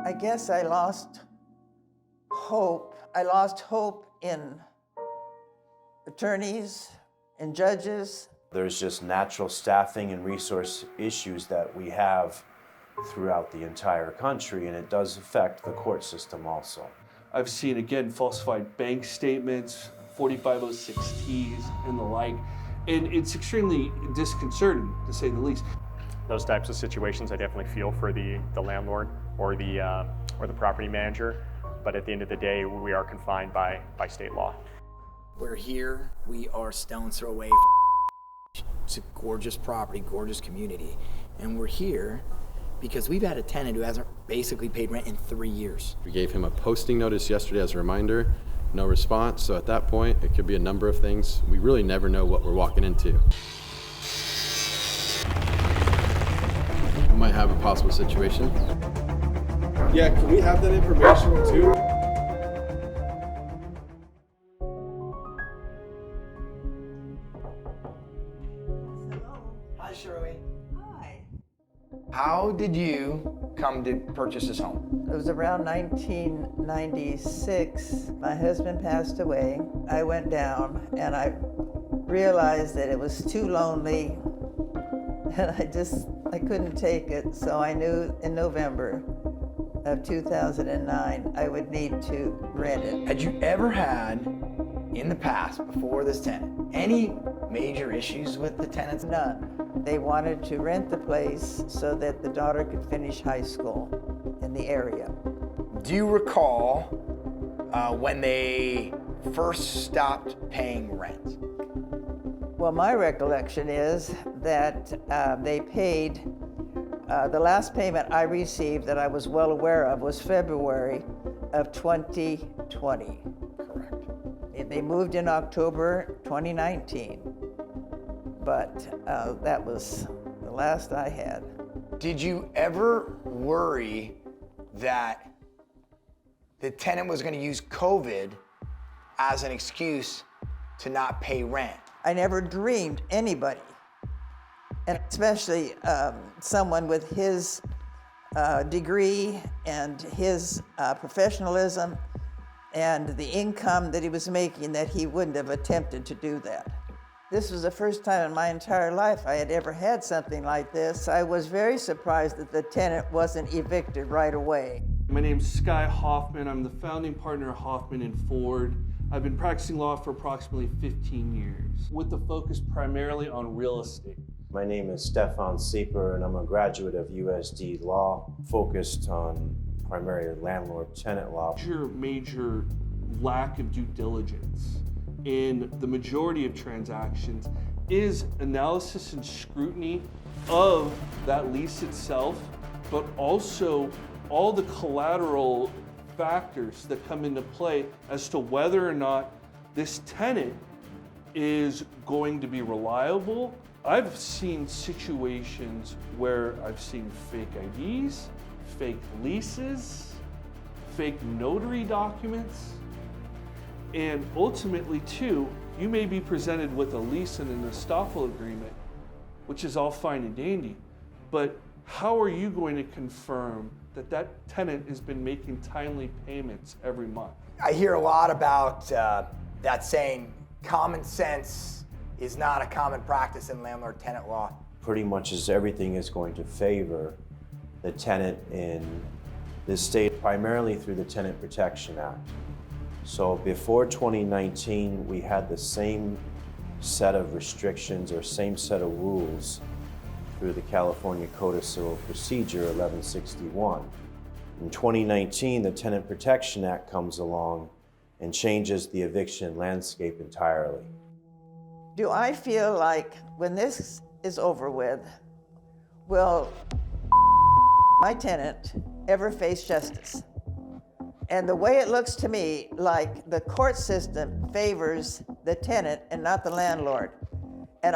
I guess I lost hope. I lost hope in attorneys and judges. There's just natural staffing and resource issues that we have throughout the entire country, and it does affect the court system also. I've seen, again, falsified bank statements, 4506Ts, and the like, and it's extremely disconcerting, to say the least. Those types of situations, I definitely feel for the landlord or the property manager, but at the end of the day, we are confined by state law. We're here, we are stone's throw away. It's a gorgeous property, gorgeous community, and we're here because we've had a tenant who hasn't basically paid rent in 3 years. We gave him a posting notice yesterday as a reminder, no response, so at that point, it could be a number of things. We really never know what we're walking into. We might have a possible situation. Yeah, can we have that information too? Hi, Shirley. Hi. How did you come to purchase this home? It was around 1996. My husband passed away. I went down and I realized that it was too lonely and I couldn't take it. So I knew in November of 2009 I would need to rent it. Had you ever had, in the past, before this tenant, any major issues with the tenants? None. They wanted to rent the place so that the daughter could finish high school in the area. Do you recall when they first stopped paying rent? Well, my recollection is that they paid, the last payment I received that I was well aware of was February of 2020. Correct. They moved in October 2019, but that was the last I had. Did you ever worry that the tenant was going to use COVID as an excuse to not pay rent? I never dreamed anybody, and especially someone with his degree and his professionalism and the income that he was making, that he wouldn't have attempted to do that. This was the first time in my entire life I had ever had something like this. I was very surprised that the tenant wasn't evicted right away. My name's Sky Hoffman. I'm the founding partner of Hoffman and Ford. I've been practicing law for approximately 15 years, with the focus primarily on real estate. My name is Stefan Sieper, and I'm a graduate of USD Law, focused on primarily landlord-tenant law. Major lack of due diligence in the majority of transactions is analysis and scrutiny of that lease itself, but also all the collateral factors that come into play as to whether or not this tenant is going to be reliable. I've seen situations where I've seen fake IDs, fake leases, fake notary documents, and ultimately too, you may be presented with a lease and an estoppel agreement, which is all fine and dandy, but how are you going to confirm that that tenant has been making timely payments every month? I hear a lot about that saying, common sense is not a common practice in landlord-tenant law. Pretty much as everything is going to favor the tenant in this state, primarily through the Tenant Protection Act. So before 2019, we had the same set of restrictions or same set of rules through the California Code of Civil Procedure 1161. In 2019, the Tenant Protection Act comes along and changes the eviction landscape entirely. Do I feel like when this is over with, will my tenant ever face justice? And the way it looks to me, like the court system favors the tenant and not the landlord. And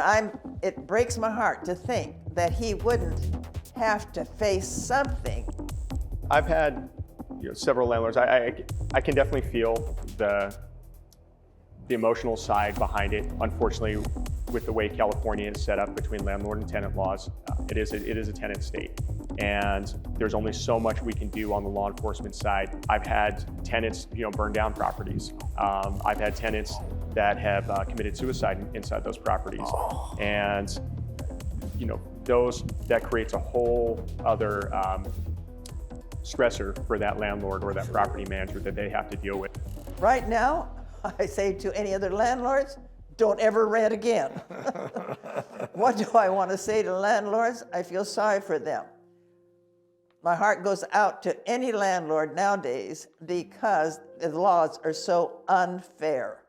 it breaks my heart to think that he wouldn't have to face something. I've had several landlords. I can definitely feel the emotional side behind it. Unfortunately, with the way California is set up between landlord and tenant laws, it is a tenant state. And there's only so much we can do on the law enforcement side. I've had tenants, burn down properties. I've had tenants that have committed suicide inside those properties. And, that creates a whole other stressor for that landlord or that property manager that they have to deal with. Right now, I say to any other landlords, don't ever rent again. What do I want to say to landlords? I feel sorry for them. My heart goes out to any landlord nowadays because the laws are so unfair.